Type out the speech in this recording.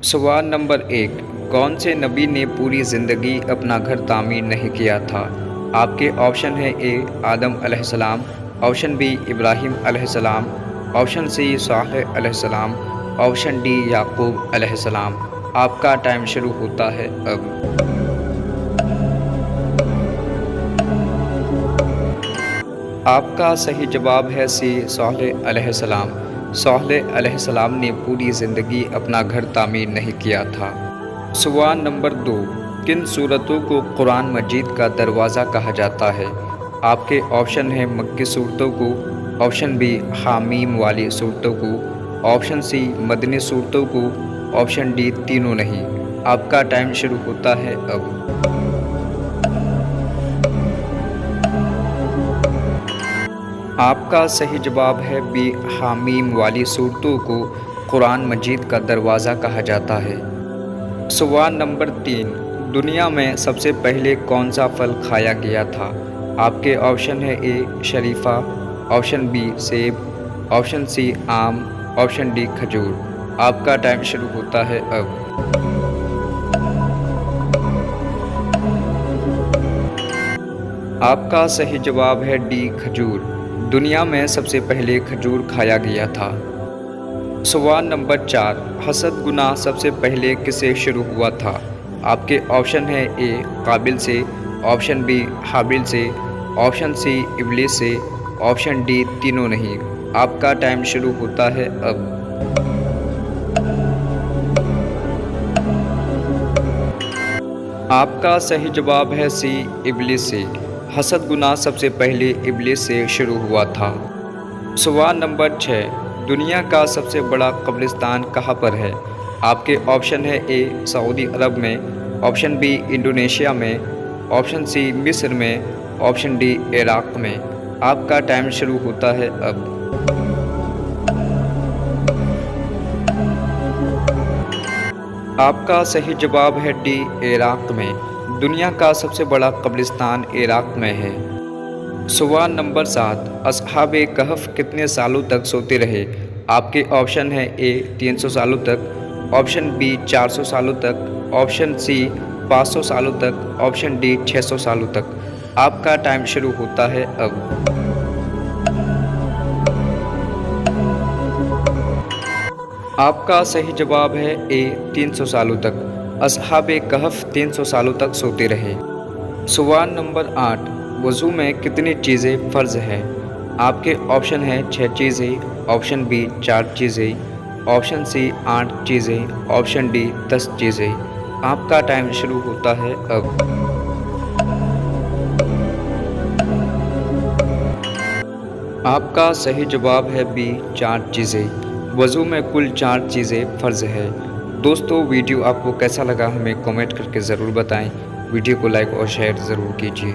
सवाल नंबर 1। कौन से नबी ने पूरी ज़िंदगी अपना घर तामीर नहीं किया था? आपके ऑप्शन है ए आदम अलैहिस्सलाम, ऑप्शन बी इब्राहीम अलैहिस्सलाम, ऑप्शन सी सालेह अलैहिस्सलाम, ऑप्शन डी याकूब अलैहिस्सलाम। आपका टाइम शुरू होता है अब। आपका सही जवाब है सी सालेह अलैहिस्सलाम। सालेह अलैहिस्सलाम ने पूरी ज़िंदगी अपना घर तामीर नहीं किया था। सवाल नंबर 2। किन सूरतों को कुरान मजीद का दरवाज़ा कहा जाता है? आपके ऑप्शन हैं मक्की सूरतों को, ऑप्शन बी हामीम वाली सूरतों को, ऑप्शन सी मदनी सूरतों को, ऑप्शन डी तीनों नहीं। आपका टाइम शुरू होता है अब। आपका सही जवाब है बी हामीम वाली सूरतों को कुरान मजीद का दरवाज़ा कहा जाता है। सवाल नंबर 3। दुनिया में सबसे पहले कौन सा फल खाया गया था? आपके ऑप्शन है ए शरीफा, ऑप्शन बी सेब, ऑप्शन सी आम, ऑप्शन डी खजूर। आपका टाइम शुरू होता है अब। आपका सही जवाब है डी खजूर। दुनिया में सबसे पहले खजूर खाया गया था। सवाल नंबर 4। हसद गुनाह सबसे पहले किससे शुरू हुआ था? आपके ऑप्शन है ए काबिल से, ऑप्शन बी हाबिल से, ऑप्शन सी इब्लीस से, ऑप्शन डी तीनों नहीं। आपका टाइम शुरू होता है अब। आपका सही जवाब है सी इब्लीस से। हसद गुनाह सबसे पहले इब्लीस से शुरू हुआ था। सवाल नंबर 6। दुनिया का सबसे बड़ा कब्रिस्तान कहाँ पर है? आपके ऑप्शन है ए सऊदी अरब में, ऑप्शन बी इंडोनेशिया में, ऑप्शन सी मिस्र में, ऑप्शन डी इराक में। आपका टाइम शुरू होता है अब। आपका सही जवाब है डी इराक में। दुनिया का सबसे बड़ा कब्रिस्तान इराक में है। सवाल नंबर 7। अस्हाबे कहफ कितने सालों तक सोते रहे? आपके ऑप्शन है ए 300 सालों तक, ऑप्शन बी 400 सालों तक, ऑप्शन सी 500 सालों तक, ऑप्शन डी 600 सालों तक। आपका टाइम शुरू होता है अब। आपका सही जवाब है ए 300 सालों तक। अस्हाबे कहफ 300 सालों तक सोते रहे। सवाल नंबर 8। वज़ू में कितनी चीज़ें फ़र्ज़ हैं? आपके ऑप्शन हैं 6 चीज़ें, ऑप्शन बी 4 चीज़ें, ऑप्शन सी 8 चीज़ें, ऑप्शन डी 10 चीज़ें। आपका टाइम शुरू होता है अब। आपका सही जवाब है बी 4 चीज़ें। वज़ू में कुल 4 चीज़ें फ़र्ज़ है। दोस्तों, वीडियो आपको कैसा लगा हमें कमेंट करके ज़रूर बताएं। वीडियो को लाइक और शेयर ज़रूर कीजिए।